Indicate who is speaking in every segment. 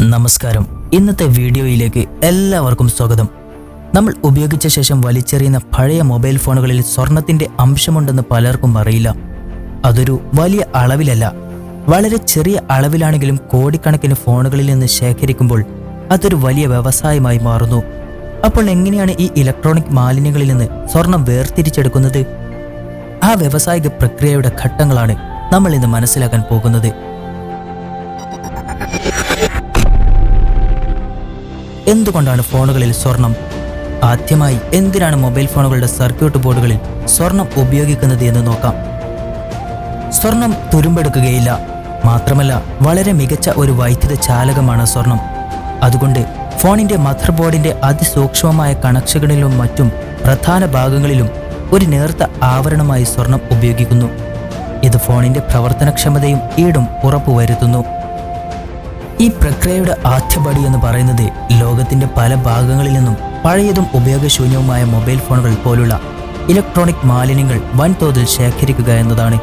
Speaker 1: നമസ്കാരം. ഇന്നത്തെ വീഡിയോയിലേക്ക് എല്ലാവർക്കും സ്വാഗതം. നമ്മൾ ഉപയോഗിച്ച ശേഷം വലിച്ചെറിയുന്ന പഴയ മൊബൈൽ ഫോണുകളിൽ സ്വർണത്തിന്റെ അംശമുണ്ടെന്ന് പലർക്കും അറിയില്ല. അതൊരു വലിയ അളവിലല്ല, വളരെ ചെറിയ അളവിലാണെങ്കിലും കോടിക്കണക്കിന് ഫോണുകളിൽ നിന്ന് ശേഖരിക്കുമ്പോൾ അതൊരു വലിയ വ്യവസായമായി മാറുന്നു. അപ്പോൾ എങ്ങനെയാണ് ഈ ഇലക്ട്രോണിക് മാലിന്യങ്ങളിൽ നിന്ന് സ്വർണം വേർതിരിച്ചെടുക്കുന്നത്? ആ വ്യവസായിക പ്രക്രിയയുടെ ഘട്ടങ്ങളാണ് നമ്മൾ ഇന്ന് മനസ്സിലാക്കാൻ പോകുന്നത്. എന്തുകൊണ്ടാണ് ഫോണുകളിൽ സ്വർണം? ആദ്യമായി എന്തിനാണ് മൊബൈൽ ഫോണുകളുടെ സർക്യൂട്ട് ബോർഡുകളിൽ സ്വർണം ഉപയോഗിക്കുന്നത് എന്ന് നോക്കാം. സ്വർണം തുരുമ്പെടുക്കുകയില്ല, മാത്രമല്ല വളരെ മികച്ച ഒരു വൈദ്യുത ചാലകമാണ് സ്വർണം. അതുകൊണ്ട് ഫോണിന്റെ മദർ ബോർഡിന്റെ അതിസൂക്ഷ്മമായ കണക്ഷനുകളിലും മറ്റും പ്രധാന ഭാഗങ്ങളിലും ഒരു നേർത്ത ആവരണമായി സ്വർണം ഉപയോഗിക്കുന്നു. ഇത് ഫോണിന്റെ പ്രവർത്തനക്ഷമതയും ഈടും ഉറപ്പുവരുത്തുന്നു. ഈ പ്രക്രിയയുടെ ആദ്യപടി എന്ന് പറയുന്നത് ലോകത്തിന്റെ പല ഭാഗങ്ങളിൽ നിന്നും പഴയതും ഉപയോഗശൂന്യവുമായ മൊബൈൽ ഫോണുകൾ പോലുള്ള ഇലക്ട്രോണിക് മാലിന്യങ്ങൾ വൻതോതിൽ ശേഖരിക്കുക എന്നതാണ്.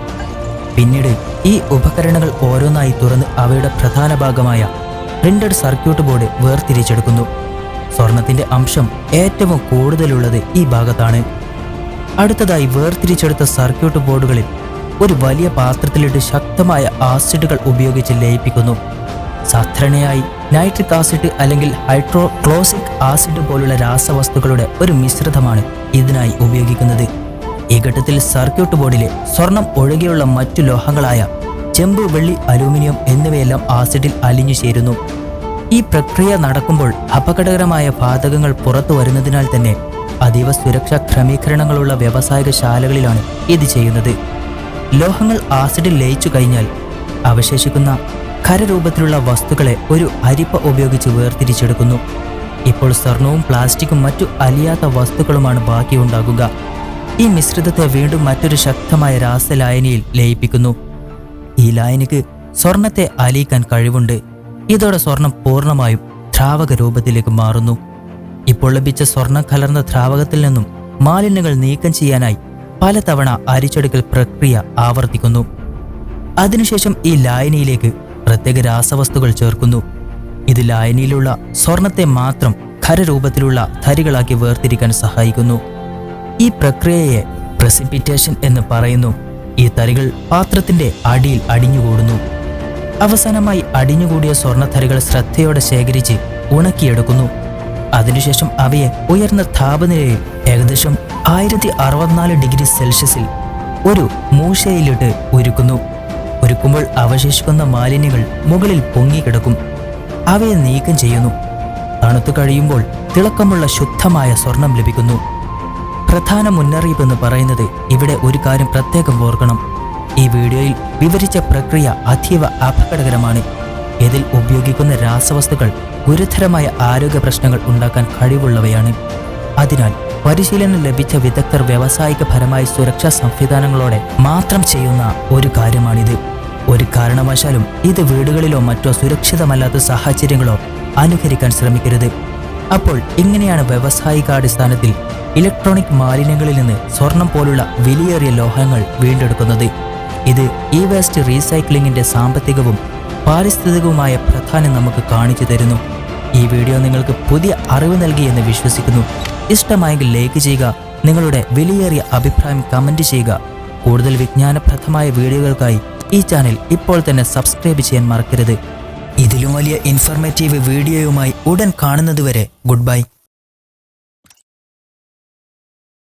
Speaker 1: പിന്നീട് ഈ ഉപകരണങ്ങൾ ഓരോന്നായി തുറന്ന് അവയുടെ പ്രധാന ഭാഗമായ പ്രിന്റഡ് സർക്യൂട്ട് ബോർഡ് വേർതിരിച്ചെടുക്കുന്നു. സ്വർണത്തിന്റെ അംശം ഏറ്റവും കൂടുതലുള്ളത് ഈ ഭാഗത്താണ്. അടുത്തതായി വേർതിരിച്ചെടുത്ത സർക്യൂട്ട് ബോർഡുകളിൽ ഒരു വലിയ പാത്രത്തിലിട്ട് ശക്തമായ ആസിഡുകൾ ഉപയോഗിച്ച് ലയിപ്പിക്കുന്നു. സാധാരണയായി നൈട്രിക് ആസിഡ് അല്ലെങ്കിൽ ഹൈഡ്രോക്ലോറിക് ആസിഡ് പോലുള്ള രാസവസ്തുക്കളുടെ ഒരു മിശ്രിതമാണ് ഇതിനായി ഉപയോഗിക്കുന്നത്. ഈ ഘട്ടത്തിൽ സർക്യൂട്ട് ബോർഡിലെ സ്വർണം ഒഴികെയുള്ള മറ്റു ലോഹങ്ങളായ ചെമ്പ്, വെള്ളി, അലൂമിനിയം എന്നിവയെല്ലാം ആസിഡിൽ അലിഞ്ഞു ചേരുന്നു. ഈ പ്രക്രിയ നടക്കുമ്പോൾ അപകടകരമായ വാതകങ്ങൾ പുറത്തു വരുന്നതിനാൽ തന്നെ അതീവ സുരക്ഷാ ക്രമീകരണങ്ങളുള്ള വ്യാവസായിക ശാലകളിലാണ് ഇത് ചെയ്യുന്നത്. ലോഹങ്ങൾ ആസിഡിൽ ലയിച്ചു കഴിഞ്ഞാൽ അവശേഷിക്കുന്ന ഖരരൂപത്തിലുള്ള വസ്തുക്കളെ ഒരു അരിപ്പ ഉപയോഗിച്ച് വേർതിരിച്ചെടുക്കുന്നു. ഇപ്പോൾ സ്വർണവും പ്ലാസ്റ്റിക്കും മറ്റു അലിയാത്ത വസ്തുക്കളുമാണ് ബാക്കിയുണ്ടാകുക. ഈ മിശ്രിതത്തെ വീണ്ടും മറ്റൊരു ശക്തമായ രാസലായനിയിൽ ലയിപ്പിക്കുന്നു. ഈ ലായനിക്ക് സ്വർണത്തെ അലിയിക്കാൻ കഴിവുണ്ട്. ഇതോടെ സ്വർണം പൂർണ്ണമായും ദ്രാവക രൂപത്തിലേക്ക് മാറുന്നു. ഇപ്പോൾ ലഭിച്ച സ്വർണം കലർന്ന ദ്രാവകത്തിൽ നിന്നും മാലിന്യങ്ങൾ നീക്കം ചെയ്യാനായി പലതവണ അരിച്ചെടുക്കൽ പ്രക്രിയ ആവർത്തിക്കുന്നു. അതിനുശേഷം ഈ ലായനിയിലേക്ക് പ്രത്യേക രാസവസ്തുക്കൾ ചേർക്കുന്നു. ഇത് ലായനിയിലുള്ള സ്വർണത്തെ മാത്രം ഖരരൂപത്തിലുള്ള തരികളാക്കി വേർതിരിക്കാൻ സഹായിക്കുന്നു. ഈ പ്രക്രിയയെ പ്രസിപ്പിറ്റേഷൻ എന്ന് പറയുന്നു. ഈ തരികൾ പാത്രത്തിന്റെ അടിയിൽ അടിഞ്ഞുകൂടുന്നു. അവസാനമായി അടിഞ്ഞുകൂടിയ സ്വർണ്ണത്തരികൾ ശ്രദ്ധയോടെ ശേഖരിച്ച് ഉണക്കിയെടുക്കുന്നു. അതിനുശേഷം അവയെ ഉയർന്ന താപനിലയിൽ ഏകദേശം 1064 ഡിഗ്രി സെൽഷ്യസിൽ ഒരു മൂശയിലിട്ട് ഉരുക്കുന്നു. ഉരുക്കുമ്പോൾ അവശേഷിക്കുന്ന മാലിന്യങ്ങൾ മുകളിൽ പൊങ്ങിക്കിടക്കും. അവയെ നീക്കം ചെയ്യുന്നു. തണുത്തു കഴിയുമ്പോൾ തിളക്കമുള്ള ശുദ്ധമായ സ്വർണം ലഭിക്കുന്നു. പ്രധാന മുന്നറിയിപ്പ് എന്ന് പറയുന്നത് ഇവിടെ ഒരു കാര്യം പ്രത്യേകം ഓർക്കണം. ഈ വീഡിയോയിൽ വിവരിച്ച പ്രക്രിയ അതീവ അപകടകരമാണ്. ഇതിൽ ഉപയോഗിക്കുന്ന രാസവസ്തുക്കൾ ഗുരുതരമായ ആരോഗ്യ പ്രശ്നങ്ങൾ ഉണ്ടാക്കാൻ കഴിവുള്ളവയാണ്. അതിനാൽ പരിശീലനം ലഭിച്ച വിദഗ്ധർ വ്യാവസായികപരമായ സുരക്ഷാ സംവിധാനങ്ങളോടെ മാത്രം ചെയ്യുന്ന ഒരു കാര്യമാണിത്. ഒരു കാരണവശാലും ഇത് വീടുകളിലോ മറ്റോ സുരക്ഷിതമല്ലാത്ത സാഹചര്യങ്ങളോ അനുകരിക്കാൻ ശ്രമിക്കരുത്. അപ്പോൾ ഇങ്ങനെയാണ് വ്യാവസായികാടിസ്ഥാനത്തിൽ ഇലക്ട്രോണിക് മാലിന്യങ്ങളിൽ നിന്ന് സ്വർണം പോലുള്ള വിലയേറിയ ലോഹങ്ങൾ വീണ്ടെടുക്കുന്നത്. ഇത് ഈ വേസ്റ്റ് റീസൈക്ലിംഗിന്റെ സാമ്പത്തികവും പാരിസ്ഥിതികവുമായ പ്രാധാന്യം നമുക്ക് കാണിച്ചു തരുന്നു. ഈ വീഡിയോ നിങ്ങൾക്ക് പുതിയ അറിവ് നൽകിയെന്ന് വിശ്വസിക്കുന്നു. ഇഷ്ടമായെങ്കിൽ ലൈക്ക് ചെയ്യുക. നിങ്ങളുടെ വിലയേറിയ അഭിപ്രായം കമന്റ് ചെയ്യുക. കൂടുതൽ വിജ്ഞാനപ്രദമായ വീഡിയോകൾക്കായി ഈ ചാനൽ ഇപ്പോൾ തന്നെ സബ്സ്ക്രൈബ് ചെയ്യാൻ മറക്കരുത്. ഇതിലും വലിയ ഇൻഫർമേറ്റീവ് വീഡിയോയുമായി ഉടൻ കാണുന്നതുവരെ ഗുഡ് ബൈ.